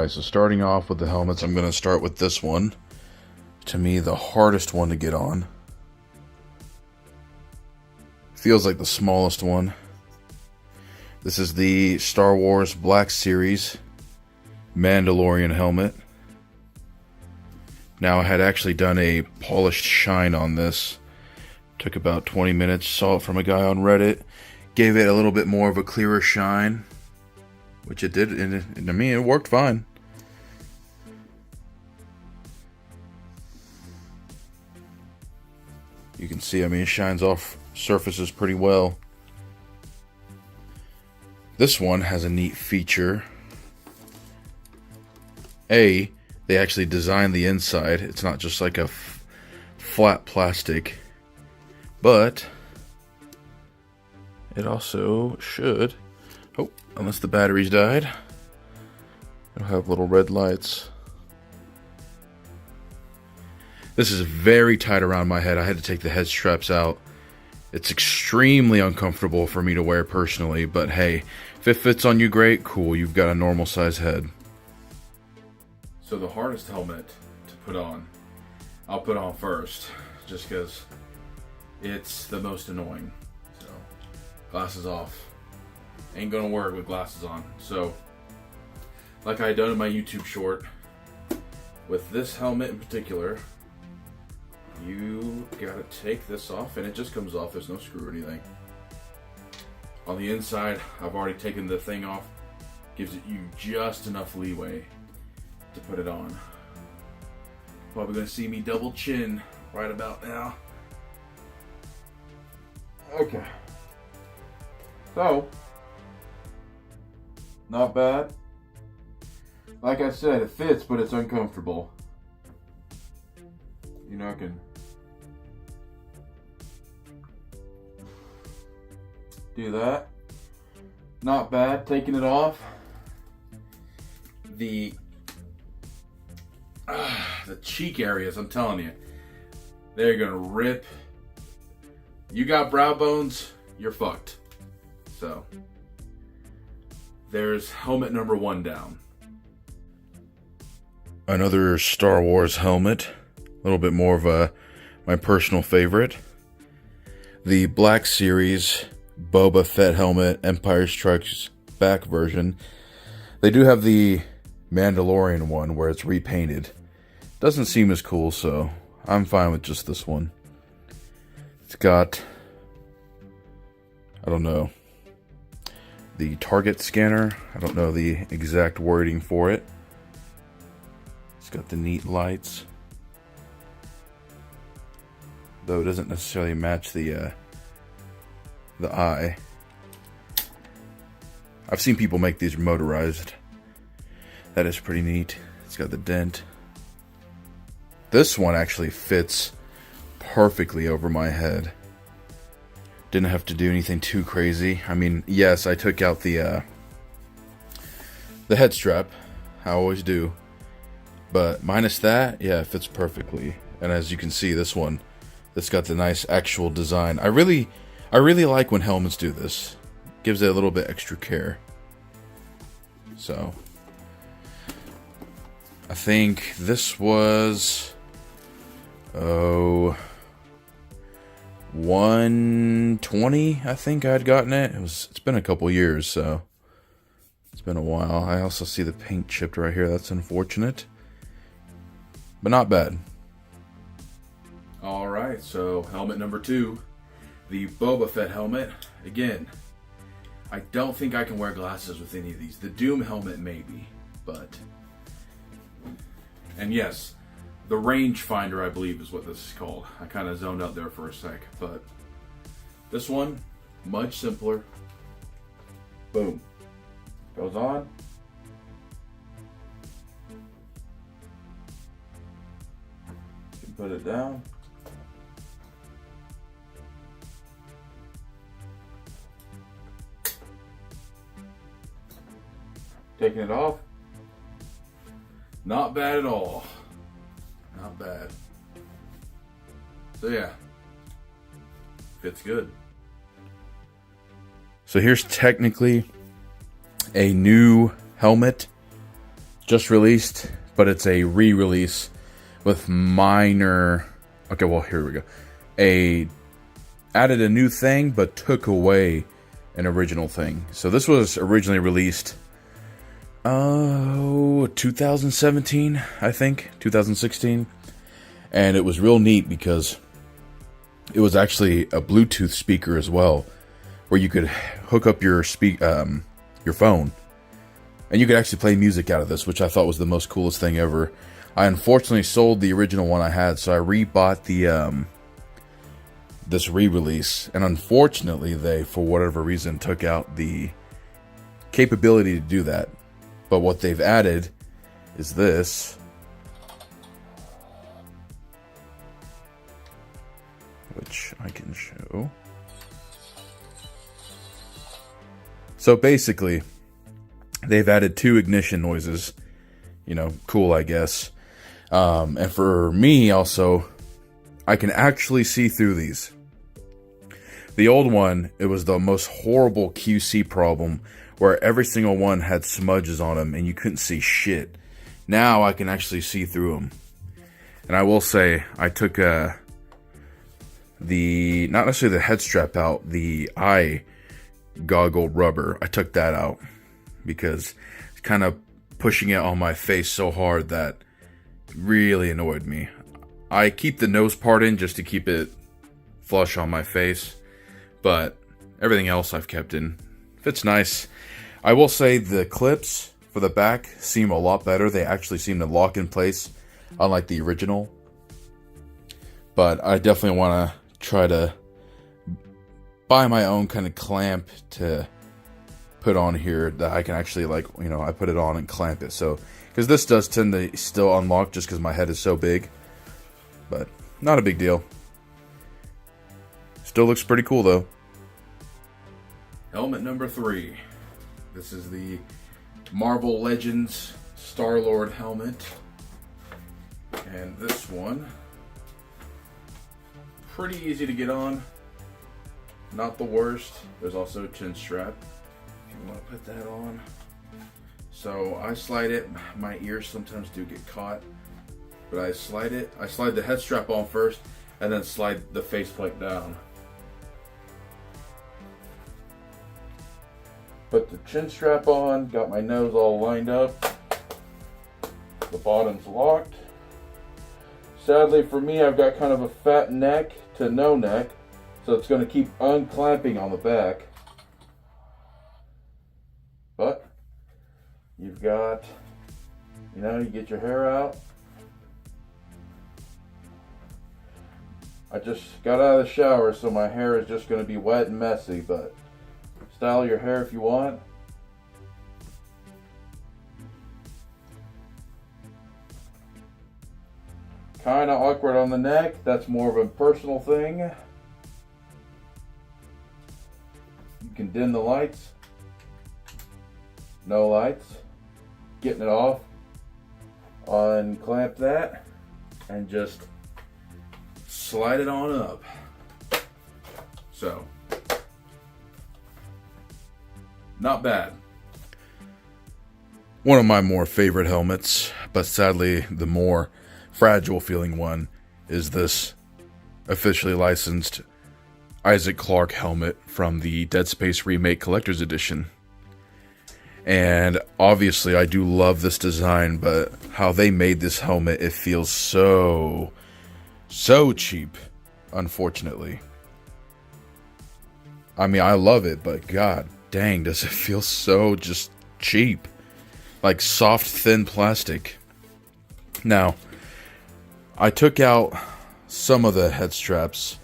Alright, so starting off with the helmets, I'm going to start with this one. To me, the hardest one to get on. Feels like the smallest one. This is the Star Wars Black Series Mandalorian helmet. Now, I had actually done a polished shine on this. Took about 20 minutes, saw it from a guy on Reddit. Gave it a little bit more of a clearer shine. Which it did, and I mean, it worked fine. You can see, I mean, it shines off surfaces pretty well. This one has a neat feature. They actually designed the inside. It's not just like a flat plastic. But it also should... Oh, unless the batteries died. It'll have little red lights. This is very tight around my head. I had to take the head straps out. It's extremely uncomfortable for me to wear personally, but hey, if it fits on you, great, cool, you've got a normal size head. So the hardest helmet to put on, I'll put on first, just because it's the most annoying. So, glasses off. Ain't gonna work with glasses on. So, like I done in my YouTube short, with this helmet in particular, you gotta take this off, and it just comes off. There's no screw or anything. On the inside, I've already taken the thing off. Gives it you just enough leeway to put it on. Probably gonna see me double chin right about now. Okay. So, not bad. Like I said, it fits, but it's uncomfortable. You know, I can do that. Not bad. Taking it off. The cheek areas, I'm telling you, they're gonna rip. You got brow bones, you're fucked. So, there's helmet number 1 down. Another Star Wars helmet. A little bit more of my personal favorite. The Black Series Boba Fett helmet, Empire Strikes Back version. They do have the Mandalorian one where it's repainted. Doesn't seem as cool, so I'm fine with just this one. It's got, I don't know, the target scanner. I don't know the exact wording for it. It's got the neat lights. Though it doesn't necessarily match the eye. I've seen people make these motorized. That is pretty neat. It's got the dent. This one actually fits perfectly over my head. Didn't have to do anything too crazy. I mean, yes, I took out the head strap. I always do. But minus that, yeah, it fits perfectly. And as you can see, this one, it's got the nice actual design. I really like when helmets do this. Gives it a little bit extra care. So, I think this was, $120. I think I'd gotten it. It's been a couple years, so it's been a while. I also see the paint chipped right here. That's unfortunate, but not bad. All right, so helmet number 2, the Boba Fett helmet. Again, I don't think I can wear glasses with any of these. The Doom helmet maybe, but, and yes, the rangefinder, I believe, is what this is called. I kind of zoned out there for a sec, but this one, much simpler. Boom. Goes on. You can put it down. Taking it off. Not bad at all. Not bad. So yeah, fits good. So here's technically a new helmet. just released, but it's a re-release with minor. Okay, well, here we go. Added a new thing, but took away an original thing. So this was originally released 2017, I think, 2016, and it was real neat because it was actually a Bluetooth speaker as well, where you could hook up your phone, and you could actually play music out of this, which I thought was the most coolest thing ever. I unfortunately sold the original one I had, so I rebought this re-release, and unfortunately they, for whatever reason, took out the capability to do that. But what they've added is this, which I can show. So basically, they've added 2 ignition noises. You know, cool, I guess. And for me also, I can actually see through these. The old one, it was the most horrible QC problem where every single one had smudges on them and you couldn't see shit. Now I can actually see through them. And I will say, I took not necessarily the head strap out, the eye goggle rubber. I took that out because it's kind of pushing it on my face so hard that really annoyed me. I keep the nose part in just to keep it flush on my face, but everything else I've kept in. Fits nice. I will say the clips for the back seem a lot better. They actually seem to lock in place, unlike the original. But I definitely want to try to buy my own kind of clamp to put on here that I can actually, like, you know, I put it on and clamp it. So, because this does tend to still unlock just because my head is so big. But not a big deal. Still looks pretty cool though. Helmet number 3. This is the Marvel Legends Star-Lord helmet. And this one, pretty easy to get on. Not the worst. There's also a chin strap if you want to put that on. So I slide it. My ears sometimes do get caught, but I slide it. I slide the head strap on first and then slide the faceplate down. Put the chin strap on, got my nose all lined up. The bottom's locked. Sadly for me, I've got kind of a fat neck to no neck, so it's going to keep unclamping on the back. But you've got, you know, you get your hair out. I just got out of the shower, so my hair is just going to be wet and messy, but style your hair if you want. Kind of awkward on the neck. That's more of a personal thing. You can dim the lights. No lights. Getting it off. Unclamp that and just slide it on up. So, not bad. One of my more favorite helmets, but sadly the more fragile feeling one, is this officially licensed Isaac Clarke helmet from the Dead Space Remake Collector's Edition. And obviously I do love this design, but how they made this helmet, it feels so cheap, unfortunately. I mean, I love it, but god dang, does it feel so just cheap. Like soft, thin plastic. Now, I took out some of the head straps,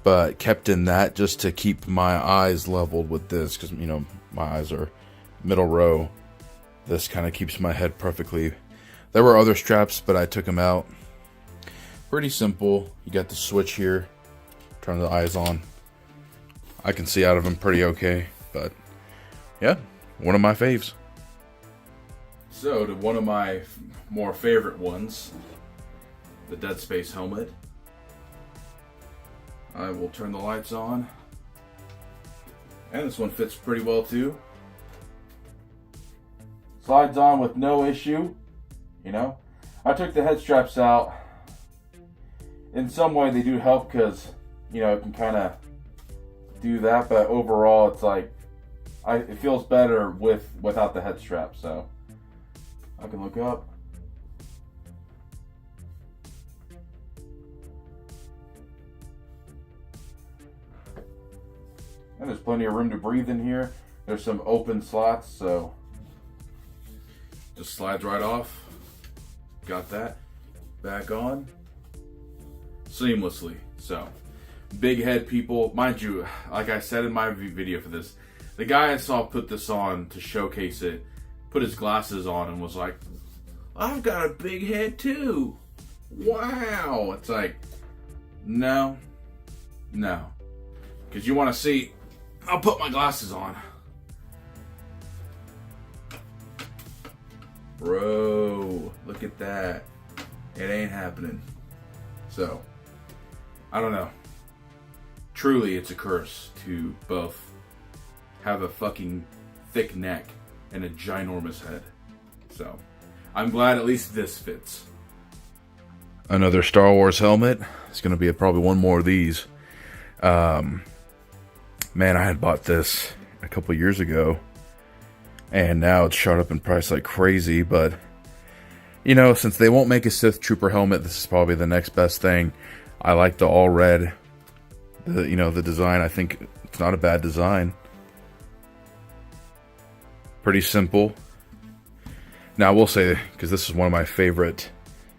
but kept in that just to keep my eyes leveled with this, because, you know, my eyes are middle row. This kind of keeps my head perfectly. There were other straps, but I took them out. Pretty simple. You got the switch here. Turn the eyes on. I can see out of them pretty okay, but yeah, one of my faves. So to one of my more favorite ones, the Dead Space helmet. I will turn the lights on. And this one fits pretty well too. Slides on with no issue, you know. I took the head straps out. In some way they do help because, you know, it can kind of do that, but overall it's like, it feels better without the head strap, so I can look up. And there's plenty of room to breathe in here. There's some open slots, so just slides right off. Got that back on seamlessly. So big head people, mind you, like I said in my video for this, the guy I saw put this on to showcase it, put his glasses on and was like, I've got a big head too. Wow. It's like, no. Because you want to see, I'll put my glasses on. Bro, look at that. It ain't happening. So, I don't know. Truly, it's a curse to both have a fucking thick neck and a ginormous head. So, I'm glad at least this fits. Another Star Wars helmet. It's going to be probably one more of these. Man, I had bought this a couple years ago, and now it's shot up in price like crazy, but, you know, since they won't make a Sith Trooper helmet, this is probably the next best thing. I like the all red. The design, I think it's not a bad design. Pretty simple. Now, I will say, because this is one of my favorite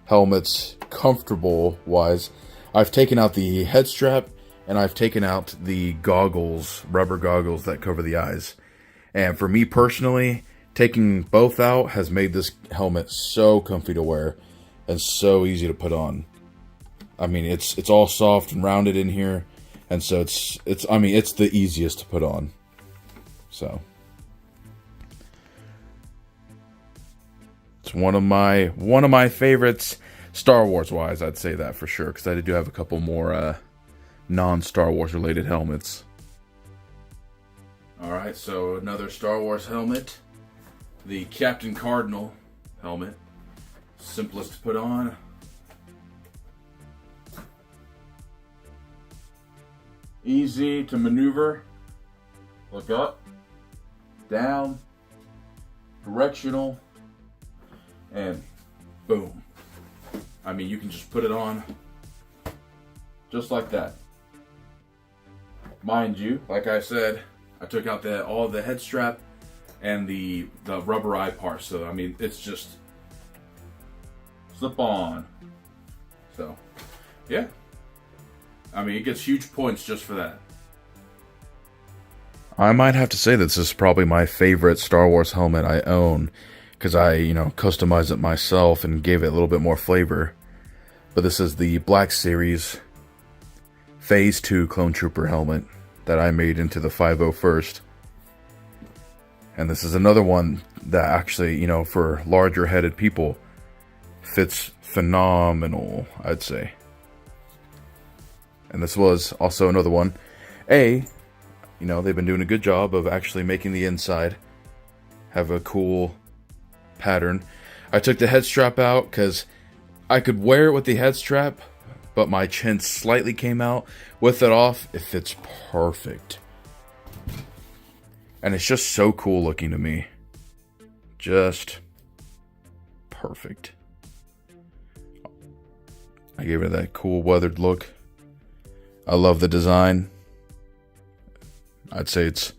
helmets, comfortable-wise, I've taken out the head strap, and I've taken out the goggles, rubber goggles that cover the eyes. And for me personally, taking both out has made this helmet so comfy to wear and so easy to put on. I mean, it's all soft and rounded in here, and so it's the easiest to put on. So it's one of my favorites, Star Wars wise. I'd say that for sure, because I do have a couple more non-Star Wars related helmets. All right, so another Star Wars helmet, the Captain Cardinal helmet, simplest to put on. Easy to maneuver. Look up, down, directional, and boom. I mean, you can just put it on just like that. Mind you, like I said, I took out all the head strap and the rubber eye part. So, I mean, it's just slip on. So, yeah. I mean, it gets huge points just for that. I might have to say that this is probably my favorite Star Wars helmet I own, because I, customized it myself and gave it a little bit more flavor. But this is the Black Series Phase 2 Clone Trooper helmet that I made into the 501st. And this is another one that actually, for larger headed people, fits phenomenal, I'd say. And this was also another one. They've been doing a good job of actually making the inside have a cool pattern. I took the head strap out because I could wear it with the head strap, but my chin slightly came out. With it off, it fits perfect. And it's just so cool looking to me. Just perfect. I gave it that cool weathered look. I love the design. I'd say it's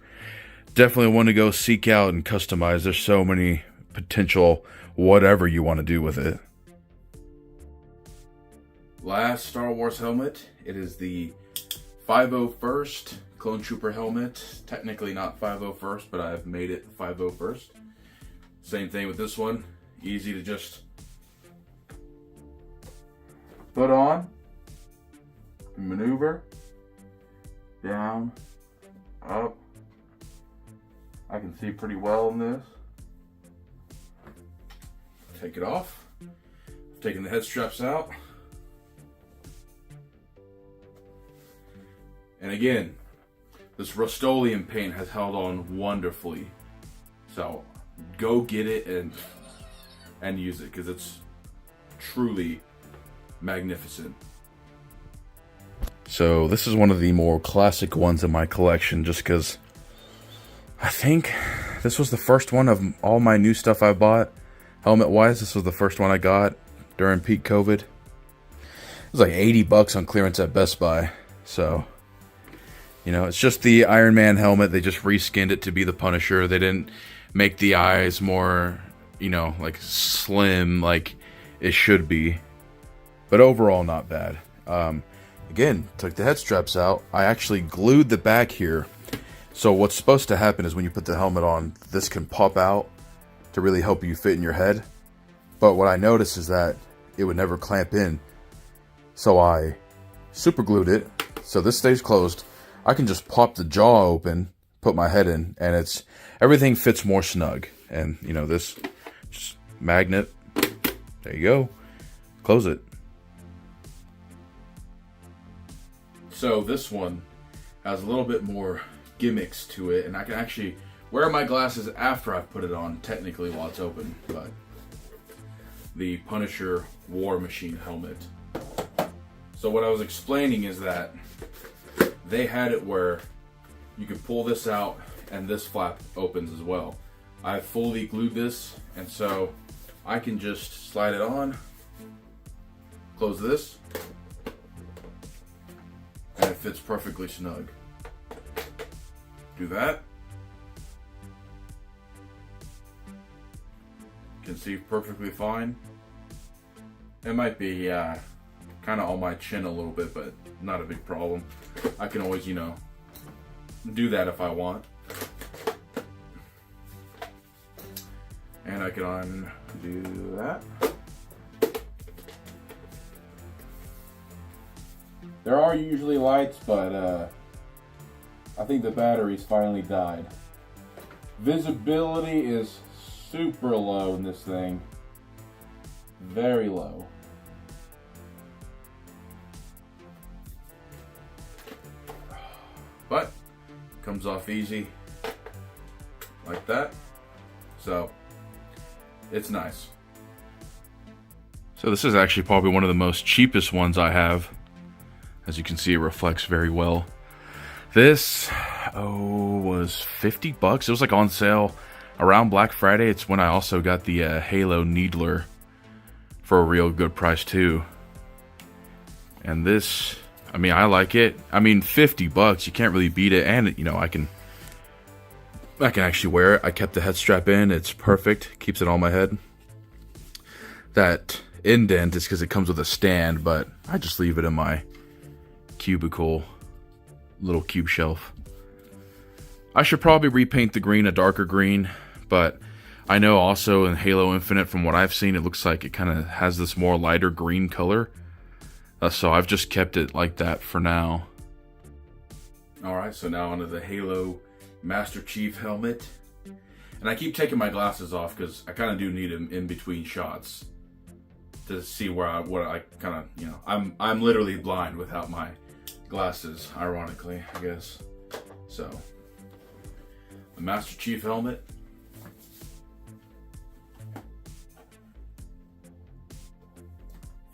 definitely one to go seek out and customize. There's so many potential whatever you want to do with it. Last Star Wars helmet. It is the 501st Clone Trooper helmet. Technically not 501st, but I've made it 501st. Same thing with this one. Easy to just put on, maneuver, down, up. I can see pretty well in this. Take it off. Taking the head straps out. And again, this Rust-Oleum paint has held on wonderfully. So, go get it and use it, because it's truly magnificent. So this is one of the more classic ones in my collection, just because I think this was the first one of all my new stuff I bought. Helmet wise, this was the first one I got during peak COVID. It was like $80 on clearance at Best Buy. So, you know, it's just the Iron Man helmet. They just reskinned it to be the Punisher. They didn't make the eyes more, you know, like slim like it should be. But overall, not bad. Again, took the head straps out. I actually glued the back here. So what's supposed to happen is when you put the helmet on, this can pop out to really help you fit in your head. But what I noticed is that it would never clamp in. So I super glued it so this stays closed. I can just pop the jaw open, put my head in, and everything fits more snug. And you know, this just magnet, there you go, close it. So this one has a little bit more gimmicks to it, and I can actually wear my glasses after I've put it on, technically while it's open. But the Punisher War Machine helmet. So what I was explaining is that they had it where you could pull this out and this flap opens as well. I fully glued this, and so I can just slide it on, close this, and it fits perfectly snug. Do that. Can see perfectly fine. It might be kind of on my chin a little bit, but not a big problem. I can always, you know, do that if I want. And I can undo that. There are usually lights, but I think the battery's finally died. Visibility is super low in this thing. Very low. But comes off easy like that. So it's nice. So this is actually probably one of the most cheapest ones I have. As you can see, it reflects very well. This was $50. It was like on sale around Black Friday. It's when I also got the Halo Needler for a real good price too. And this, I mean, I like it. I mean, $50, you can't really beat it. And you know, I can actually wear it. I kept the head strap in. It's perfect. Keeps it on my head. That indent is because it comes with a stand, but I just leave it in my cubicle, little cube shelf. I should probably repaint the green a darker green, but I know also in Halo Infinite, from what I've seen, it looks like it kind of has this more lighter green color. So I've just kept it like that for now. Alright, so now onto the Halo Master Chief helmet. And I keep taking my glasses off because I kind of do need them in between shots to see what I kind of, you know, I'm literally blind without my glasses, ironically, I guess. So, the Master Chief helmet.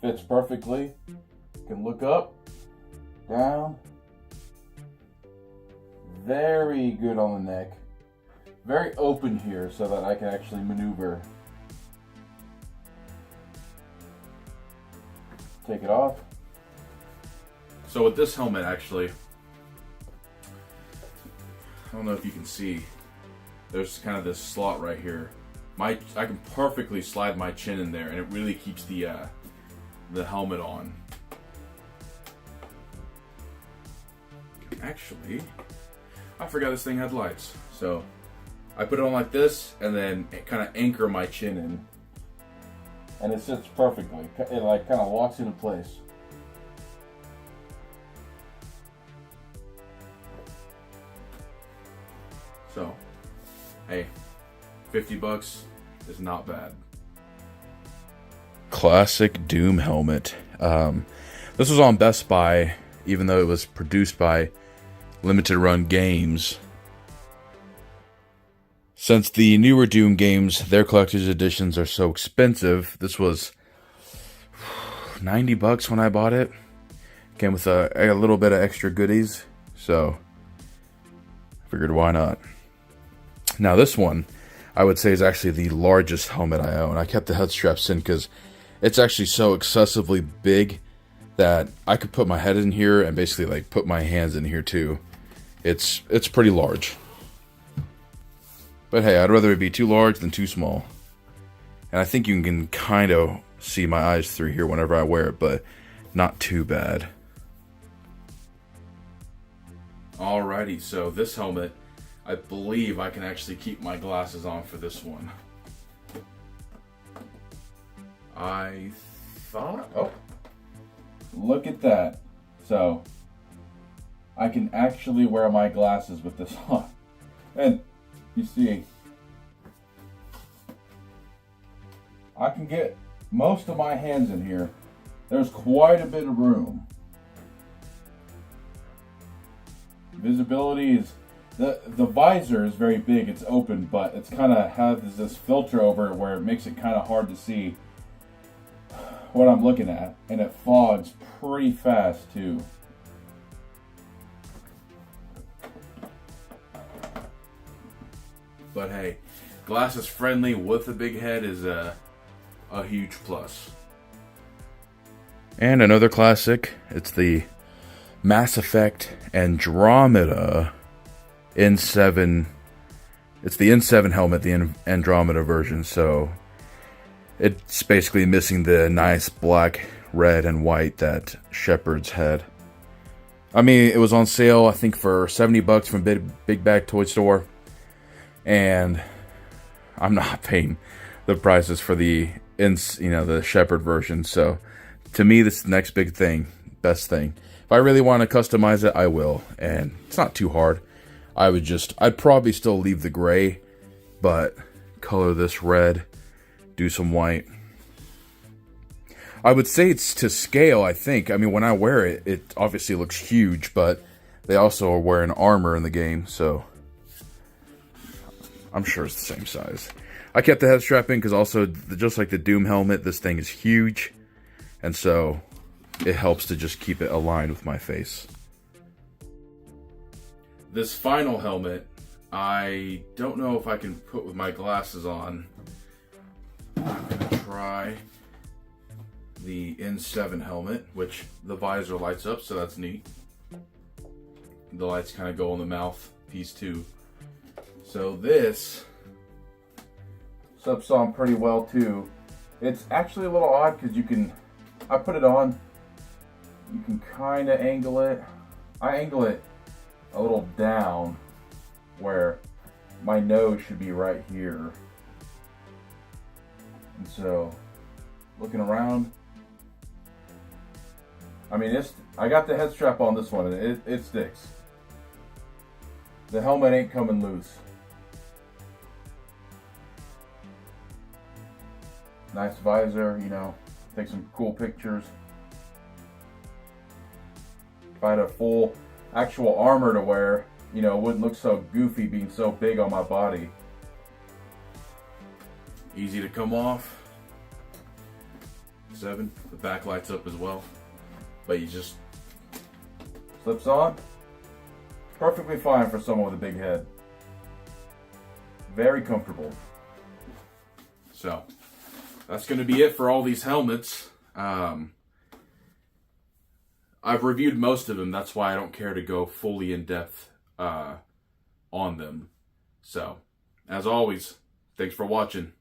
Fits perfectly. You can look up, down. Very good on the neck. Very open here so that I can actually maneuver. Take it off. So with this helmet, actually, I don't know if you can see, there's kind of this slot right here. I can perfectly slide my chin in there, and it really keeps the helmet on. Actually, I forgot this thing had lights, so I put it on like this, and then kind of anchor my chin in, and it sits perfectly. It like kind of locks into place. So, hey, $50 is not bad. Classic Doom helmet. This was on Best Buy, even though it was produced by Limited Run Games. Since the newer Doom games, their collector's editions are so expensive, this was $90 when I bought it. Came with a little bit of extra goodies, so I figured why not. Now this one, I would say, is actually the largest helmet I own. I kept the head straps in because it's actually so excessively big that I could put my head in here and basically like put my hands in here too. It's pretty large. But hey, I'd rather it be too large than too small. And I think you can kind of see my eyes through here whenever I wear it, but not too bad. Alrighty, so this helmet, I believe I can actually keep my glasses on for this one. I thought, oh, look at that. So, I can actually wear my glasses with this on. And you see, I can get most of my hands in here. There's quite a bit of room. Visibility is, the visor is very big, it's open, but it's kind of has this filter over it where it makes it kind of hard to see what I'm looking at, and it fogs pretty fast too. But hey, glasses friendly with a big head is a huge plus. And another classic, it's the Mass Effect Andromeda N7. It's the N7 helmet, the Andromeda version, so it's basically missing the nice black, red, and white that Shepard's had. I mean, it was on sale, I think, for $70 from Big Bag Toy Store. And I'm not paying the prices for the Shepard version. So to me, this is the next big thing, best thing. If I really want to customize it, I will, and it's not too hard. I'd probably still leave the gray, but color this red, do some white. I would say it's to scale, I think. I mean, when I wear it, it obviously looks huge, but they also are wearing armor in the game, so I'm sure it's the same size. I kept the head strap in because also, just like the Doom helmet, this thing is huge. And so it helps to just keep it aligned with my face. This final helmet, I don't know if I can put with my glasses on. I'm going to try the N7 helmet, which the visor lights up, so that's neat. The lights kind of go on the mouth piece too. So this slips on pretty well too. It's actually a little odd because I put it on, you can kind of angle it. I angle it a little down where my nose should be right here. And so, looking around, I mean, I got the head strap on this one and it sticks. The helmet ain't coming loose. Nice visor, take some cool pictures. If I had a full actual armor to wear, it wouldn't look so goofy being so big on my body. Easy to come off. 7, the back lights up as well. But you just slips on. Perfectly fine for someone with a big head. Very comfortable. So, that's going to be it for all these helmets. I've reviewed most of them. That's why I don't care to go fully in depth on them. So, as always, thanks for watching.